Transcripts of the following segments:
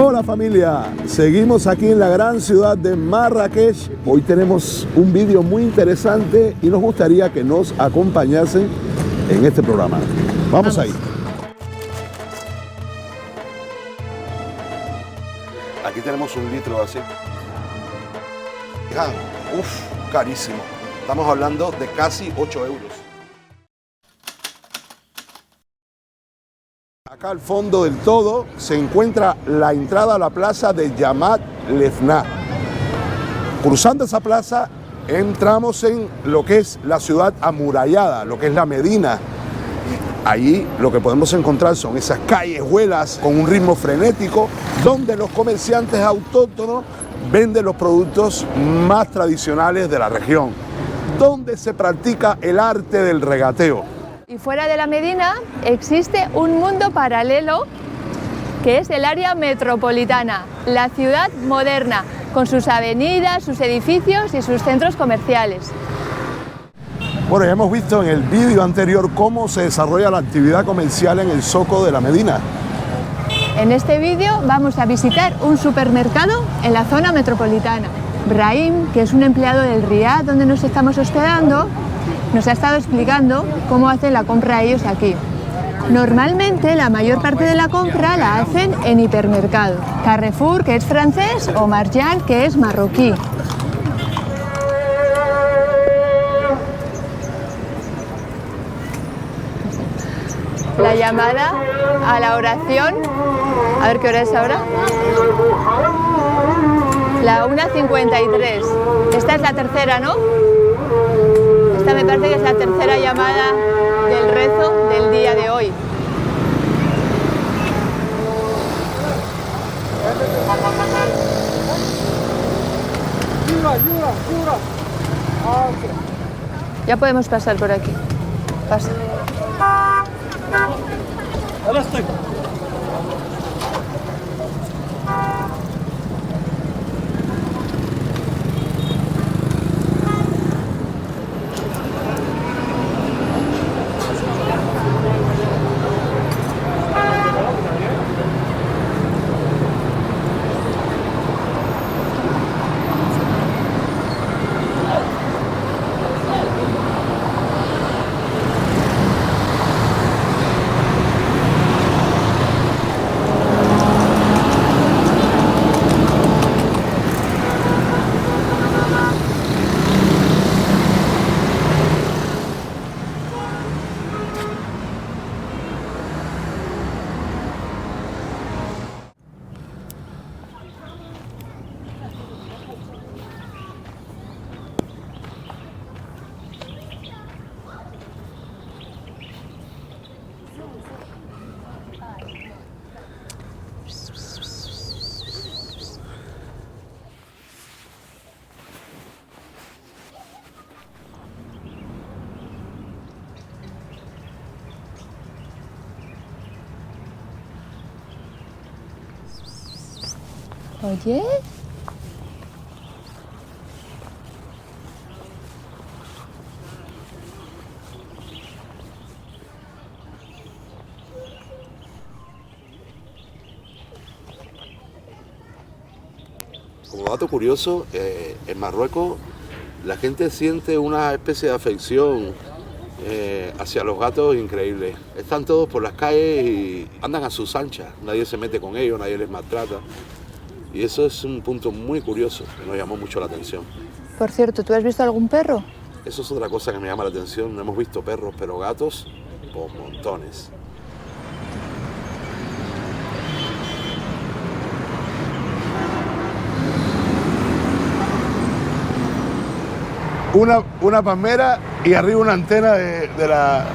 Hola familia, seguimos aquí en la gran ciudad de Marrakech. Hoy tenemos un vídeo muy interesante y nos gustaría que nos acompañasen en este programa. Vamos ahí. Aquí tenemos un litro de aceite. Fijan, carísimo. Estamos hablando de casi 8 euros. Acá al fondo del todo se encuentra la entrada a la plaza de Yamat Lefna. Cruzando esa plaza entramos en lo que es la ciudad amurallada, lo que es la Medina. Allí lo que podemos encontrar son esas callejuelas con un ritmo frenético donde los comerciantes autóctonos venden los productos más tradicionales de la región, donde se practica el arte del regateo. Y fuera de la Medina existe un mundo paralelo que es el área metropolitana, la ciudad moderna, con sus avenidas, sus edificios y sus centros comerciales. Bueno, ya hemos visto en el vídeo anterior cómo se desarrolla la actividad comercial en el Zoco de la Medina. En este vídeo vamos a visitar un supermercado en la zona metropolitana. Brahim, que es un empleado del Riad donde nos estamos hospedando, nos ha estado explicando cómo hacen la compra ellos aquí. Normalmente la mayor parte de la compra la hacen en hipermercado. Carrefour, que es francés, o Marjan, que es marroquí. La llamada a la oración, a ver qué hora es ahora. La 1:53. Esta es la tercera, ¿no? Esta me parece que es la tercera llamada del rezo del día de hoy. Ya podemos pasar por aquí. Pasa. Oye. Como dato curioso, en Marruecos la gente siente una especie de afección hacia los gatos increíble. Están todos por las calles y andan a sus anchas. Nadie se mete con ellos, nadie les maltrata. Y eso es un punto muy curioso que nos llamó mucho la atención. Por cierto, ¿tú has visto algún perro? Eso es otra cosa que me llama la atención. No hemos visto perros, pero gatos por montones. Una palmera y arriba una antena de la...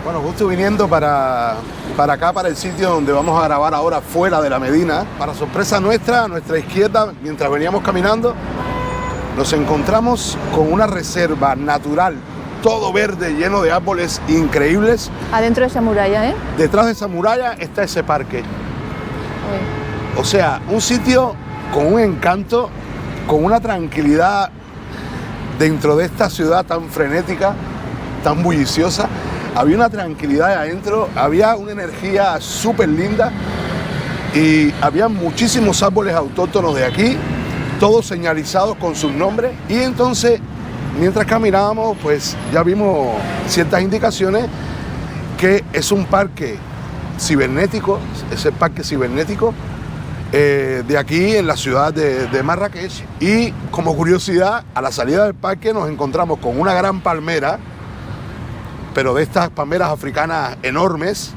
Bueno, justo viniendo para acá, para el sitio donde vamos a grabar ahora, fuera de la Medina. Para sorpresa nuestra, a nuestra izquierda, mientras veníamos caminando, nos encontramos con una reserva natural, todo verde, lleno de árboles increíbles. Adentro de esa muralla, ¿eh? Detrás de esa muralla está ese parque. Uy. O sea, un sitio con un encanto, con una tranquilidad dentro de esta ciudad tan frenética, tan bulliciosa. Había una tranquilidad adentro, había una energía súper linda y había muchísimos árboles autóctonos de aquí, todos señalizados con sus nombres, y entonces mientras caminábamos pues ya vimos ciertas indicaciones que es un parque cibernético, es el parque cibernético de aquí en la ciudad de Marrakech. Y como curiosidad, a la salida del parque nos encontramos con una gran palmera, pero de estas palmeras africanas enormes,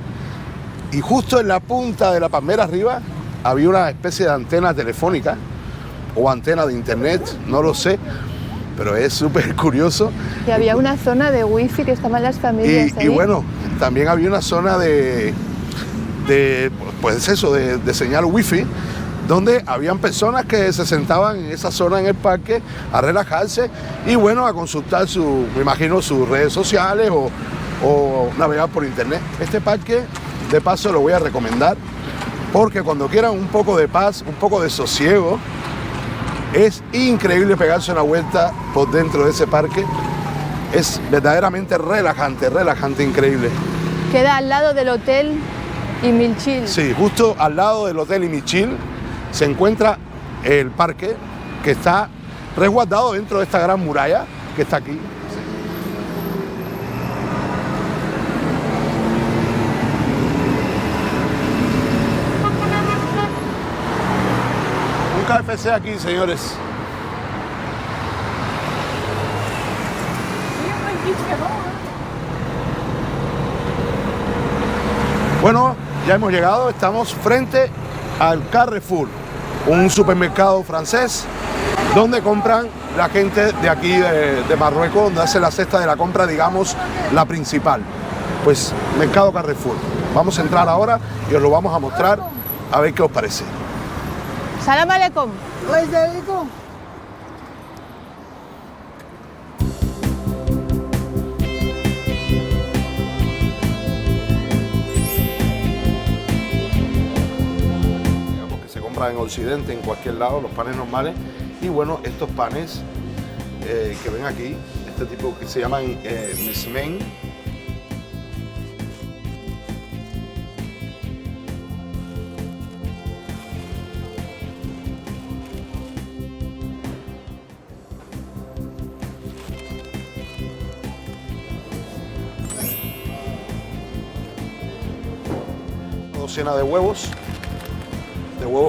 y justo en la punta de la palmera arriba había una especie de antena telefónica o antena de internet, no lo sé, pero es súper curioso. Y había una zona de wifi que estaban las familias ahí. Y bueno, también había una zona de señal wifi, donde habían personas que se sentaban en esa zona en el parque a relajarse y bueno, a consultar me imagino, sus redes sociales o navegar por internet. Este parque, de paso, lo voy a recomendar porque cuando quieran un poco de paz, un poco de sosiego, es increíble pegarse una vuelta por dentro de ese parque. Es verdaderamente relajante, increíble. Queda al lado del hotel Imilchil. Sí, justo al lado del hotel Imilchil se encuentra el parque, que está resguardado dentro de esta gran muralla que está aquí. Un KFC aquí, señores. Bueno, ya hemos llegado, estamos frente al Carrefour, un supermercado francés donde compran la gente de aquí de Marruecos, donde hace la cesta de la compra, digamos, la principal. Pues Mercado Carrefour. Vamos a entrar ahora y os lo vamos a mostrar a ver qué os parece. Salam aleikum. En Occidente, en cualquier lado, los panes normales. Y bueno, estos panes que ven aquí, este tipo que se llaman mesmen. Docena de huevos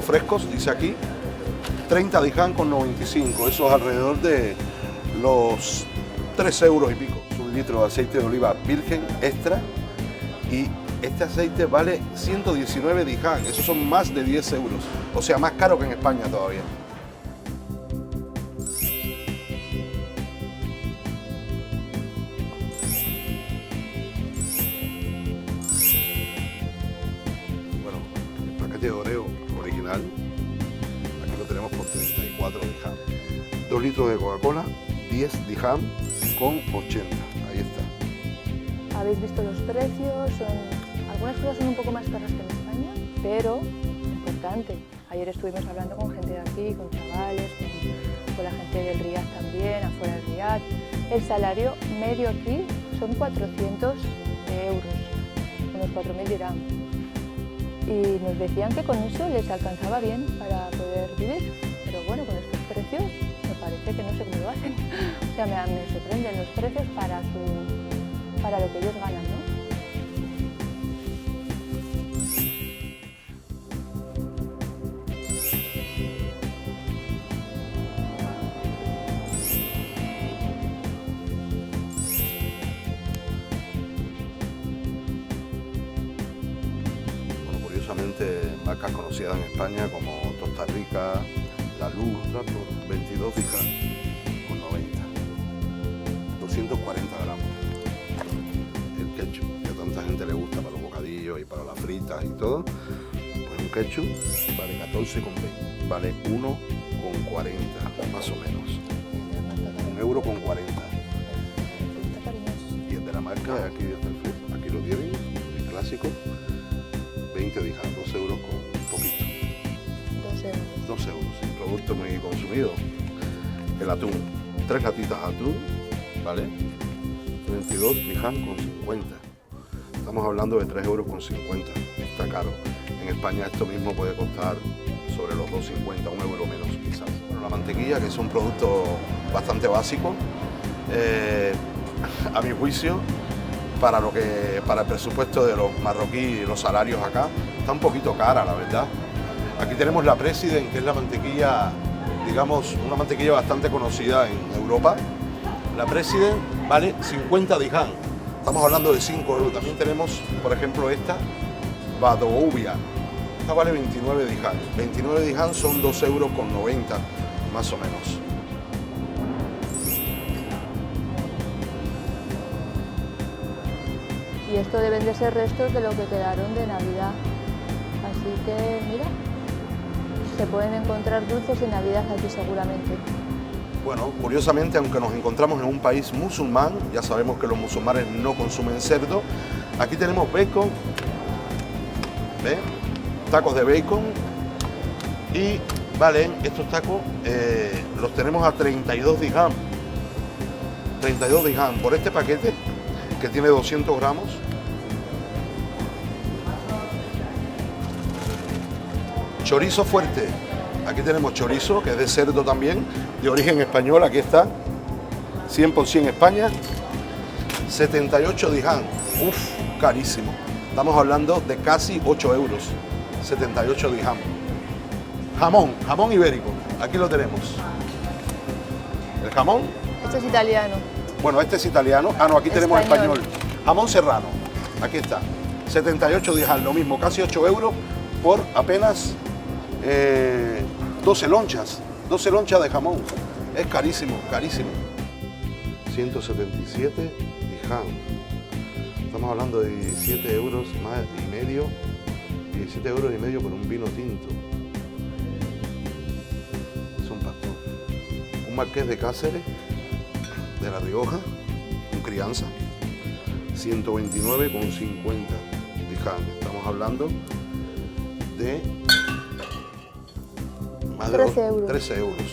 frescos, dice aquí, 30 dirham con 95, eso es alrededor de los 3 euros y pico. Un litro de aceite de oliva virgen extra, y este aceite vale 119 dirham, esos son más de 10 euros, o sea, más caro que en España todavía. Bueno, el paquete de Oreo original, aquí lo tenemos por 34 dirham. 2 litros de Coca-Cola, 10 dirham con 80, ahí está. Habéis visto los precios, algunas cosas son un poco más caras que en España, pero importante. Ayer estuvimos hablando con gente de aquí, con chavales, con la gente del Riad también, afuera del Riad. El salario medio aquí son 400 euros, unos 4.000 dirham. Y nos decían que con eso les alcanzaba bien para poder vivir, pero bueno, con estos precios me parece que no sé cómo lo hacen. O sea, me sorprenden los precios para lo que ellos ganan, ¿no? Marcas conocidas en España como Costa Rica, La Luz, por 22 dirham con 90, 240 gramos. El ketchup, que a tanta gente le gusta para los bocadillos y para las fritas y todo, pues un ketchup vale 14,20, vale 1,40 más o menos, 1,40 euros. Y el de la marca de aquí de Carrefour, aquí lo tienen, el clásico, 20 dirham, 2 euros con un poquito. 2 euros, sí, producto muy consumido. El atún, 3 latitas de atún, ¿vale? 22 dirham con 50. Estamos hablando de 3 euros con 50, está caro. En España esto mismo puede costar sobre los 2,50, un euro menos quizás. Bueno, la mantequilla, que es un producto bastante básico, a mi juicio, para el presupuesto de los marroquíes y los salarios acá, está un poquito cara, la verdad. Aquí tenemos la President, que es la mantequilla, digamos, una mantequilla bastante conocida en Europa. La President vale 50 dirham. Estamos hablando de 5 euros. También tenemos, por ejemplo, esta, Badouvia. Esta vale 29 dirham. 29 dirham son 2,90 euros, más o menos. Y esto deben de ser restos de lo que quedaron de Navidad. Así que, mira, se pueden encontrar dulces de Navidad aquí seguramente. Bueno, curiosamente, aunque nos encontramos en un país musulmán, ya sabemos que los musulmanes no consumen cerdo, aquí tenemos bacon, ¿ves? Tacos de bacon, y valen, estos tacos los tenemos a 32 dirham. 32 dirham por este paquete, que tiene 200 gramos. Chorizo fuerte. Aquí tenemos chorizo, que es de cerdo también, de origen español, aquí está, 100% España, 78 dirham, uff, carísimo. Estamos hablando de casi 8 euros, 78 dirham. Jamón ibérico, aquí lo tenemos. El jamón. Este es italiano. Bueno, este es italiano, no, aquí tenemos español. Jamón serrano, aquí está, 78 dirham, lo mismo, casi 8 euros por apenas 12 lonchas de jamón. Es carísimo, carísimo. 177 dirham. Estamos hablando de 17 euros más y medio. 17 euros y medio por un vino tinto. Es un pastor. Un marqués de Cáceres, de La Rioja, con crianza. 129,50 dirham. Estamos hablando de 13 euros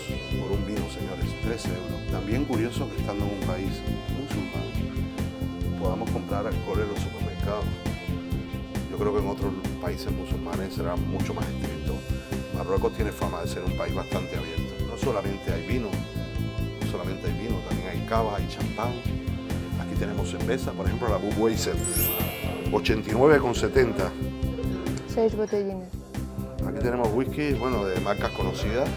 por un vino, señores, 13 euros. También curioso que estando en un país musulmán podamos comprar alcohol en los supermercados. Yo creo que en otros países musulmanes será mucho más estricto. Marruecos tiene fama de ser un país bastante abierto. No solamente hay vino, también hay cava, hay champán. Aquí tenemos cerveza, por ejemplo la Budweiser, 89,70. 6 botellines. Aquí tenemos whisky, bueno, de marcas conocidas.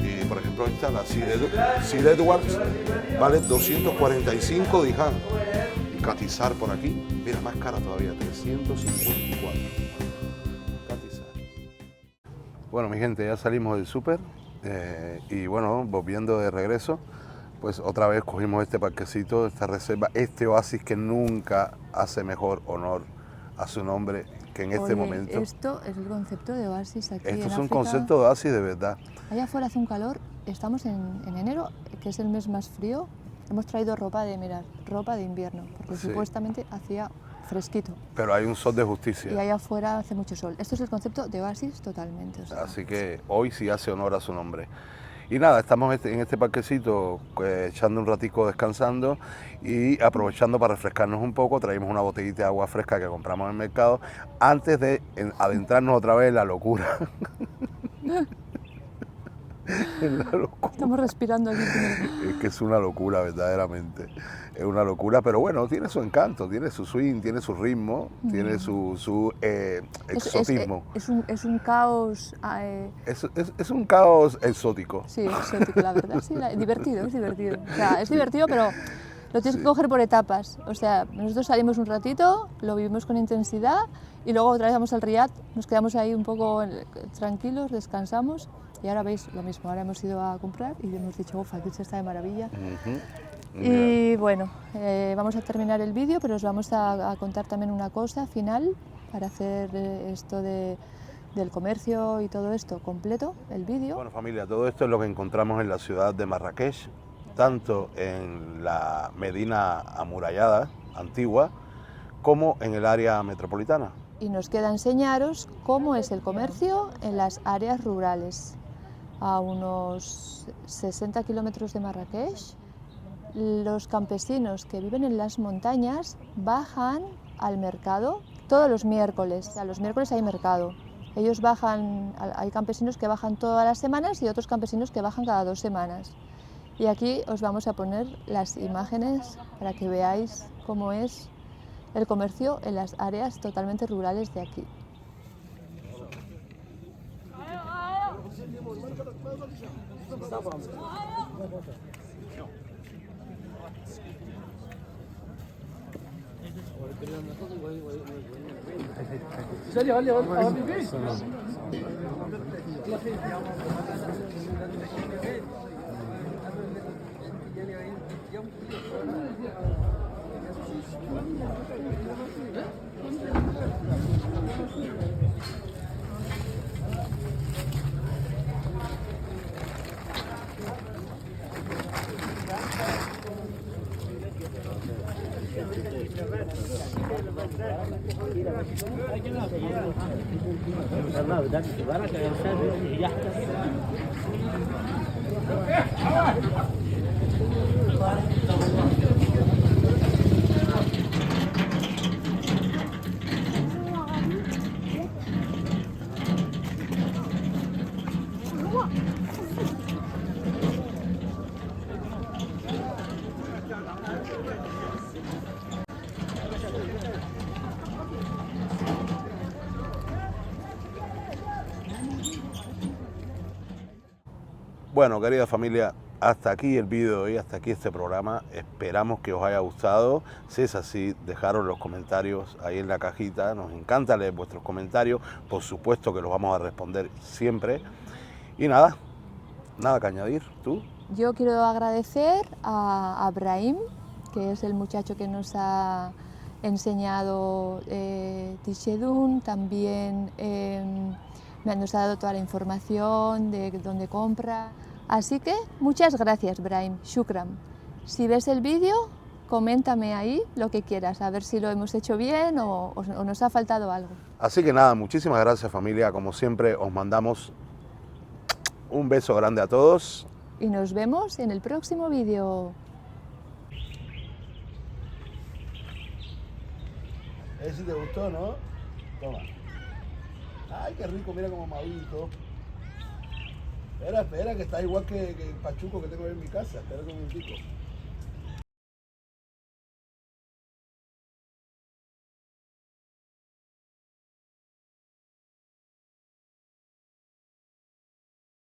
Y por ejemplo esta, la Sir Edwards, vale 245 dirham. Y Catizar por aquí, mira, más cara todavía, 354. Catizar. Bueno, mi gente, ya salimos del súper y bueno, volviendo de regreso, pues otra vez cogimos este parquecito, esta reserva, este oasis que nunca hace mejor honor a su nombre que en este momento. Esto es el concepto de oasis aquí. Esto es un concepto de oasis de verdad. Allá afuera hace un calor, estamos en enero, que es el mes más frío. Hemos traído ropa de invierno, porque supuestamente hacía fresquito. Pero hay un sol de justicia. Y allá afuera hace mucho sol. Esto es el concepto de oasis totalmente. O sea. Así que hoy sí hace honor a su nombre. Y nada, estamos en este parquecito echando un ratico descansando y aprovechando para refrescarnos un poco. Traímos una botellita de agua fresca que compramos en el mercado antes de adentrarnos otra vez en la locura. En la locura. Estamos respirando aquí. Es que es una locura, verdaderamente. Es una locura, pero bueno, tiene su encanto, tiene su swing, tiene su ritmo, tiene su exotismo. Es un caos... Es un caos exótico. Sí, exótico, la verdad. Sí, divertido, es divertido. O sea, es divertido, pero lo tienes que coger por etapas. O sea, nosotros salimos un ratito, lo vivimos con intensidad y luego otra vez vamos al Riad, nos quedamos ahí un poco tranquilos, descansamos. Y ahora veis lo mismo, ahora hemos ido a comprar y hemos dicho, uff, aquí se está de maravilla. Y bueno, vamos a terminar el vídeo, pero os vamos a contar también una cosa final para hacer esto del comercio y todo esto completo, el vídeo. Bueno, familia, todo esto es lo que encontramos en la ciudad de Marrakech, tanto en la Medina amurallada, antigua, como en el área metropolitana. Y nos queda enseñaros cómo es el comercio en las áreas rurales. A unos 60 kilómetros de Marrakech, los campesinos que viven en las montañas bajan al mercado, todos los miércoles. O sea, los miércoles hay mercado. Ellos bajan, hay campesinos que bajan todas las semanas y otros campesinos que bajan cada 2 semanas. Y aquí os vamos a poner las imágenes para que veáis cómo es el comercio en las áreas totalmente rurales de aquí. Bueno, querida familia, hasta aquí el vídeo de hoy, hasta aquí este programa. Esperamos que os haya gustado. Si es así, dejaros los comentarios ahí en la cajita. Nos encanta leer vuestros comentarios. Por supuesto que los vamos a responder siempre. Y nada que añadir. ¿Tú? Yo quiero agradecer a Brahim, que es el muchacho que nos ha enseñado Tichedun, también nos ha dado toda la información de dónde compra. Así que muchas gracias, Brahim. Shukran. Si ves el vídeo, coméntame ahí lo que quieras, a ver si lo hemos hecho bien o nos ha faltado algo. Así que nada, muchísimas gracias, familia. Como siempre, os mandamos un beso grande a todos. Y nos vemos en el próximo vídeo. Ese te gustó, ¿no? Toma. Ay, qué rico, mira como madurito. Espera, que está igual que el pachuco que tengo en mi casa. Espera un momentito.